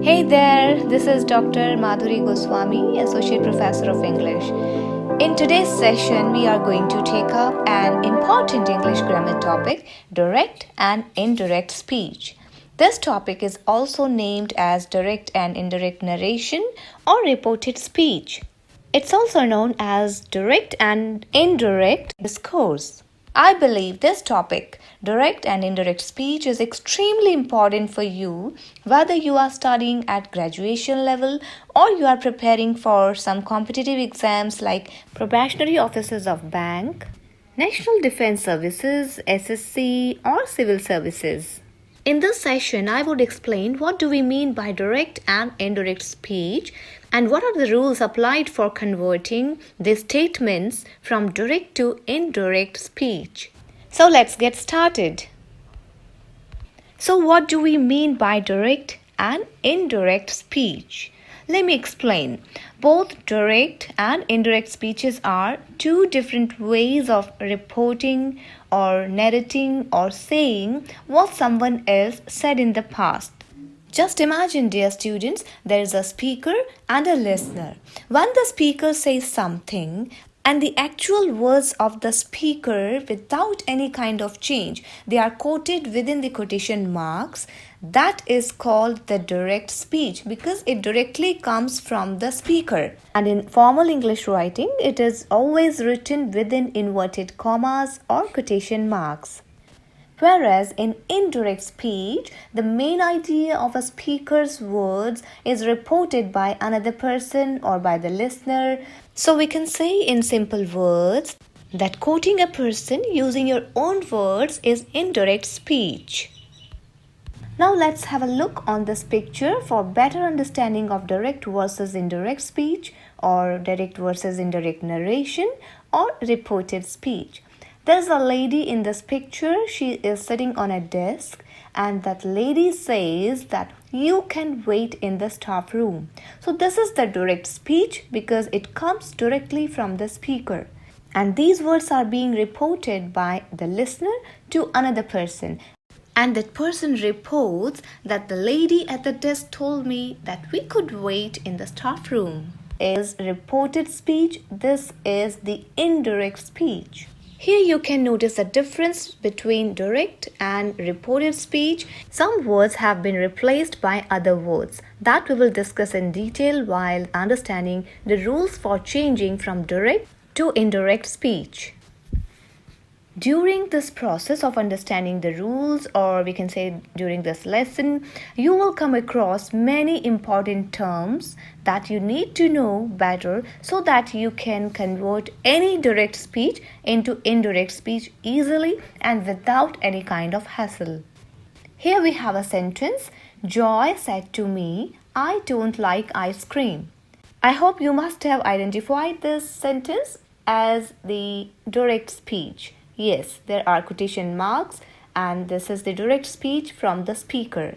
Hey there, this is Dr. Madhuri Goswami, Associate Professor of English. In today's session, we are going to take up an important English grammar topic, direct and indirect speech. This topic is also named as direct and indirect narration or reported speech. It's also known as direct and indirect discourse. I believe this topic, direct and indirect speech, is extremely important for you, whether you are studying at graduation level or you are preparing for some competitive exams like probationary officers of bank, National Defense Services, SSC, or civil services. In this session, I would explain what do we mean by direct and indirect speech and what are the rules applied for converting these statements from direct to indirect speech. So let's get started. So what do we mean by direct and indirect speech? Let me explain. Both direct and indirect speeches are two different ways of reporting or narrating or saying what someone else said in the past. Just imagine, dear students, there is a speaker and a listener. When the speaker says something, and the actual words of the speaker without any kind of change, they are quoted within the quotation marks, that is called the direct speech because it directly comes from the speaker. And in formal English writing, it is always written within inverted commas or quotation marks. Whereas in indirect speech, the main idea of a speaker's words is reported by another person or by the listener. So we can say in simple words that quoting a person using your own words is indirect speech. Now let's have a look on this picture for better understanding of direct versus indirect speech or direct versus indirect narration or reported speech. There's a lady in this picture. She is sitting on a desk and that lady says that you can wait in the staff room. So this is the direct speech because it comes directly from the speaker. And these words are being reported by the listener to another person. And that person reports that the lady at the desk told me that we could wait in the staff room. Is reported speech. This is the indirect speech. Here you can notice the difference between direct and reported speech. Some words have been replaced by other words that we will discuss in detail while understanding the rules for changing from direct to indirect speech. During this process of understanding the rules, or we can say during this lesson, you will come across many important terms that you need to know better so that you can convert any direct speech into indirect speech easily and without any kind of hassle. Here we have a sentence, Joy said to me, I don't like ice cream. I hope you must have identified this sentence as the direct speech. Yes, there are quotation marks and this is the direct speech from the speaker.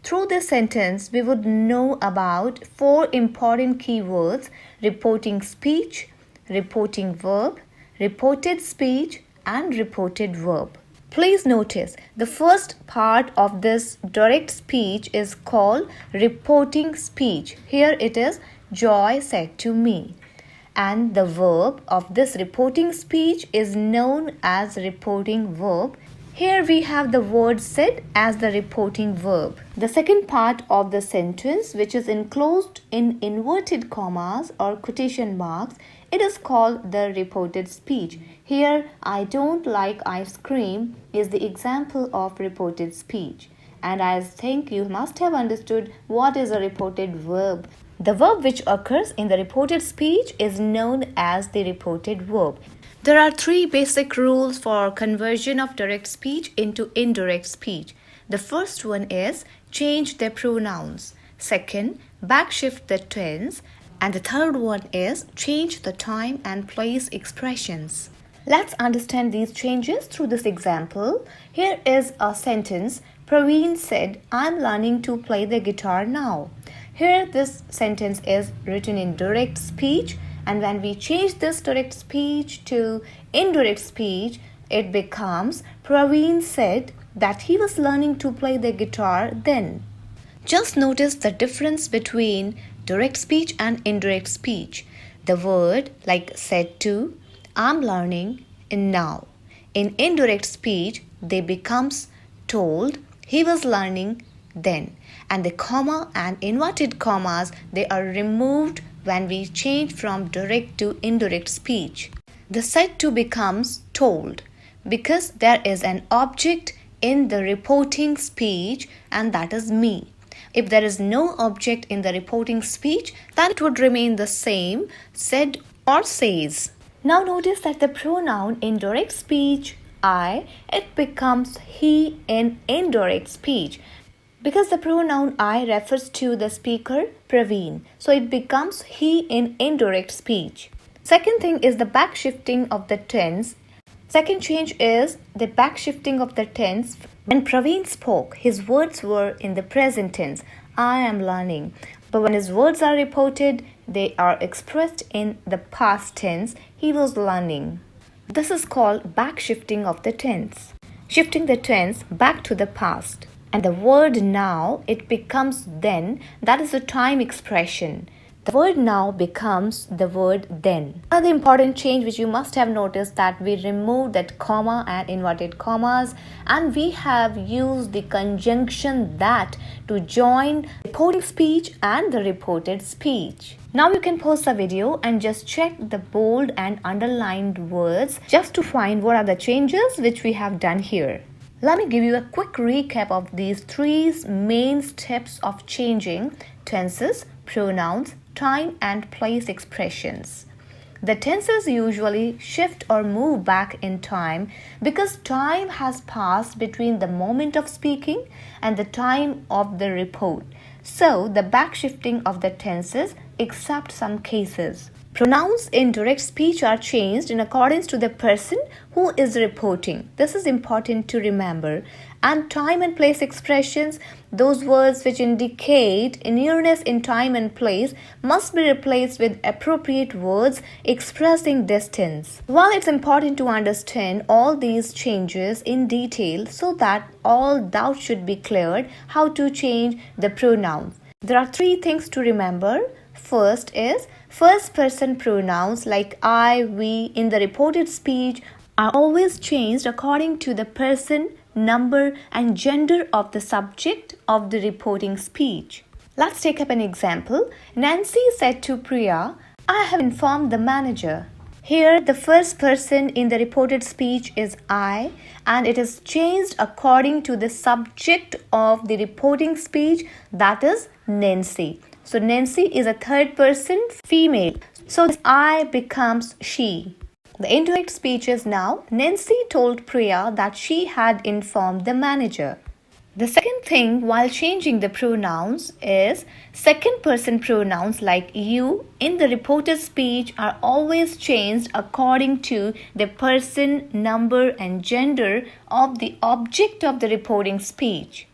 Through this sentence, we would know about four important keywords: reporting speech, reporting verb, reported speech, and reported verb. Please notice the first part of this direct speech is called reporting speech. Here it is, Joy said to me. And the verb of this reporting speech is known as reporting verb. Here we have the word said as the reporting verb. The second part of the sentence, which is enclosed in inverted commas or quotation marks, it is called the reported speech. Here, I don't like ice cream is the example of reported speech. And I think you must have understood what is a reported verb. The verb which occurs in the reported speech is known as the reported verb. There are three basic rules for conversion of direct speech into indirect speech. The first one is change the pronouns. Second, backshift the tense. And the third one is change the time and place expressions. Let's understand these changes through this example. Here is a sentence. Praveen said, I'm learning to play the guitar now. Here this sentence is written in direct speech, and when we change this direct speech to indirect speech, it becomes Praveen said that he was learning to play the guitar then. Just notice the difference between direct speech and indirect speech. The word like said to, I'm learning, and now. In indirect speech, they becomes told, he was learning then. And the comma and inverted commas, they are removed when we change from direct to indirect speech. The said to becomes told because there is an object in the reporting speech, and that is me. If there is no object in the reporting speech, then it would remain the same, said or says. Now notice that the pronoun in direct speech, I, it becomes he in indirect speech. Because the pronoun I refers to the speaker, Praveen. So it becomes he in indirect speech. Second thing is the backshifting of the tense. Second change is the backshifting of the tense. When Praveen spoke, his words were in the present tense, I am learning. But when his words are reported, they are expressed in the past tense, he was learning. This is called backshifting of the tense. Shifting the tense back to the past. And the word now, it becomes then, that is a time expression. The word now becomes the word then. Another important change which you must have noticed that we removed that comma and inverted commas, and we have used the conjunction that to join reporting speech and the reported speech. Now you can pause the video and just check the bold and underlined words just to find what are the changes which we have done here. Let me give you a quick recap of these three main steps of changing tenses, pronouns, time and place expressions. The tenses usually shift or move back in time because time has passed between the moment of speaking and the time of the report. So the backshifting of the tenses except some cases. Pronouns in direct speech are changed in accordance to the person who is reporting. This is important to remember. And time and place expressions, those words which indicate nearness in time and place, must be replaced with appropriate words expressing distance. While it's important to understand all these changes in detail so that all doubts should be cleared how to change the pronouns. There are three things to remember. First is first person pronouns like I, we in the reported speech are always changed according to the person, number and gender of the subject of the reporting speech. Let's take up an example. Nancy said to Priya, I have informed the manager. Here the first person in the reported speech is I, and it is changed according to the subject of the reporting speech, that is Nancy. So Nancy is a third person female. So I becomes she. The indirect speech is now Nancy told Priya that she had informed the manager. The second thing while changing the pronouns is second person pronouns like you in the reported speech are always changed according to the person, number and gender of the object of the reporting speech.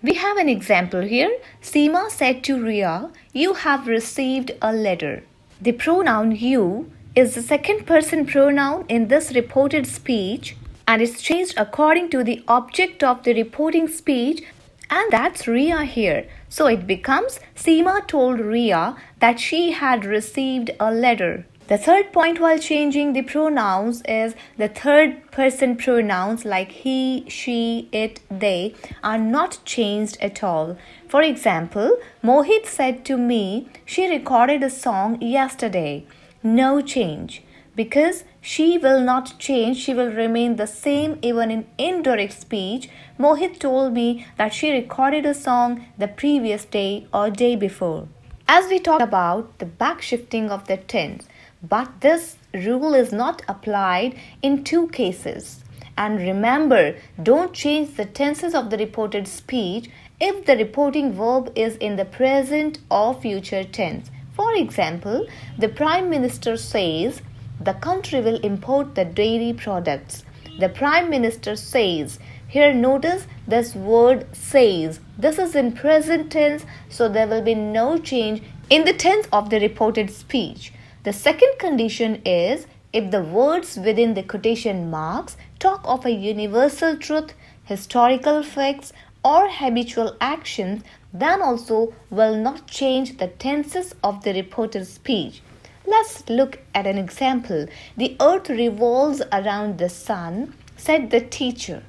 We have an example here. Seema said to Ria, you have received a letter. The pronoun you is the second person pronoun in this reported speech and is changed according to the object of the reporting speech, and that's Ria here. So it becomes Seema told Ria that she had received a letter. The third point while changing the pronouns is the third person pronouns like he, she, it, they are not changed at all. For example, Mohit said to me, she recorded a song yesterday. No change. Because she will not change, she will remain the same even in indirect speech. Mohit told me that she recorded a song the previous day or day before. As we talked about the backshifting of the tense, but this rule is not applied in two cases. And remember, don't change the tenses of the reported speech if the reporting verb is in the present or future tense. For example, the Prime Minister says, the country will import the dairy products. The Prime Minister says. Here notice this word says. This is in present tense, so there will be no change in the tense of the reported speech. The second condition is if the words within the quotation marks talk of a universal truth, historical facts or habitual actions, then also will not change the tenses of the reported speech. Let's look at an example. The earth revolves around the sun, said the teacher.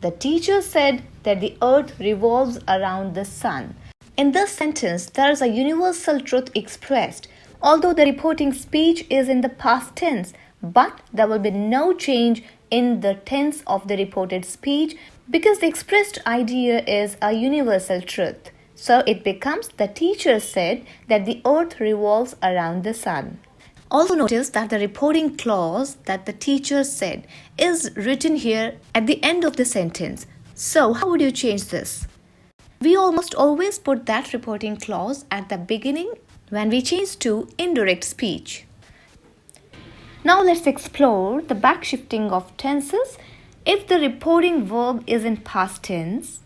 The teacher said that the earth revolves around the sun. In this sentence, there is a universal truth expressed. Although the reporting speech is in the past tense, but there will be no change in the tense of the reported speech because the expressed idea is a universal truth. So it becomes the teacher said that the earth revolves around the sun. Also notice that the reporting clause that the teacher said is written here at the end of the sentence. So how would you change this? We almost always put that reporting clause at the beginning when we change to indirect speech. Now let's explore the backshifting of tenses. If the reporting verb is in past tense,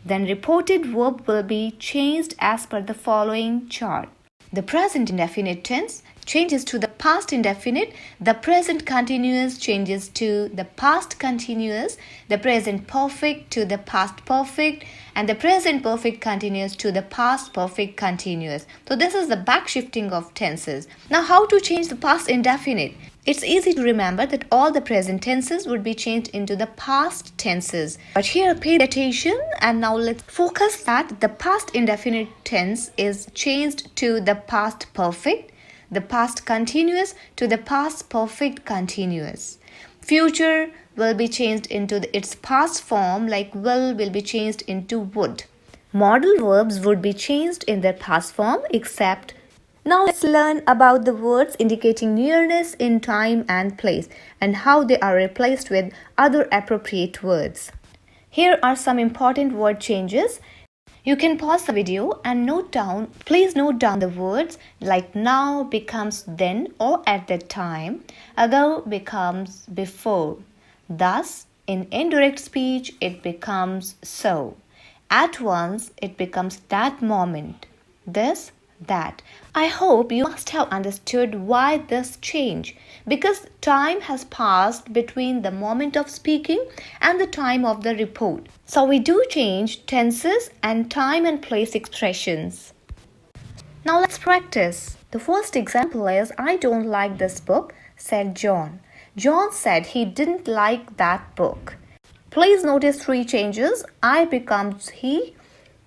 then reported verb will be changed as per the following chart. The present indefinite tense changes to the past indefinite, the present continuous changes to the past continuous, the present perfect to the past perfect, and the present perfect continuous to the past perfect continuous. So this is the backshifting of tenses. Now how to change the past indefinite? It's easy to remember that all the present tenses would be changed into the past tenses. But here pay attention and now let's focus that the past indefinite tense is changed to the past perfect, the past continuous to the past perfect continuous. Future will be changed into its past form, like will be changed into would. Modal verbs would be changed in their past form except. Now let's learn about the words indicating nearness in time and place and how they are replaced with other appropriate words. Here are some important word changes. You can pause the video and please note down the words like now becomes then or at that time, ago becomes before. Thus, in indirect speech, it becomes so. At once, it becomes that moment. This, that. I hope you must have understood why this change, because time has passed between the moment of speaking and the time of the report. So we do change tenses and time and place expressions. Now let's practice. The first example is I don't like this book, said John. John said he didn't like that book. Please notice three changes. I becomes he,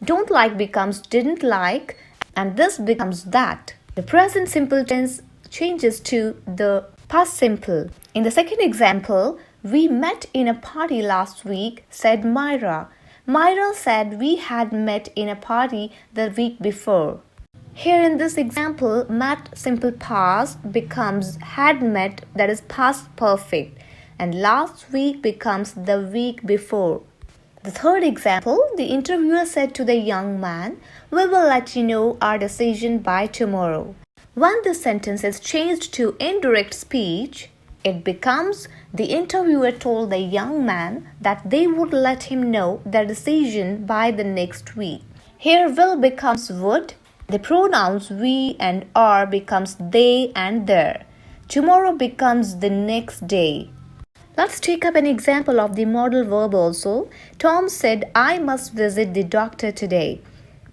don't like becomes didn't like, and this becomes that. The present simple tense changes to the past simple. In the second example, we met in a party last week, said Myra. Myra said we had met in a party the week before. Here in this example, met simple past becomes had met, that is past perfect, and last week becomes the week before. The third example, the interviewer said to the young man, we will let you know our decision by tomorrow. When this sentence is changed to indirect speech, it becomes the interviewer told the young man that they would let him know their decision by the next week. Here will becomes would, the pronouns we and are becomes they and their. Tomorrow becomes the next day. Let's take up an example of the modal verb also. Tom said, I must visit the doctor today.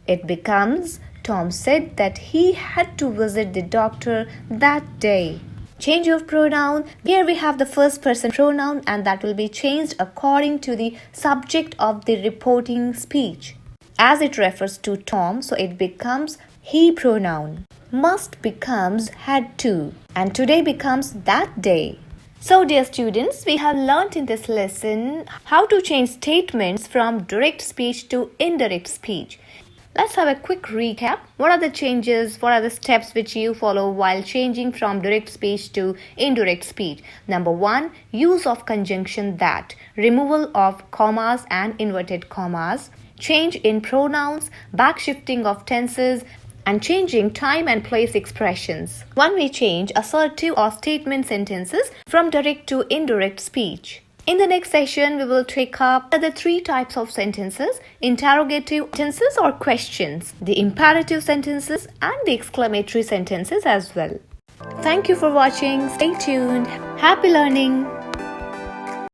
It becomes, Tom said that he had to visit the doctor that day. Change of pronoun. Here we have the first person pronoun and that will be changed according to the subject of the reporting speech. As it refers to Tom, so it becomes he pronoun. Must becomes had to, and today becomes that day. So dear students, we have learnt in this lesson how to change statements from direct speech to indirect speech. Let's have a quick recap. What are the changes, what are the steps which you follow while changing from direct speech to indirect speech? Number 1, use of conjunction that, removal of commas and inverted commas, change in pronouns, backshifting of tenses, and changing time and place expressions. When we change assertive or statement sentences from direct to indirect speech. In the next session, we will take up the 3 types of sentences: interrogative sentences or questions, the imperative sentences, and the exclamatory sentences as well. Thank you for watching. Stay tuned. Happy learning.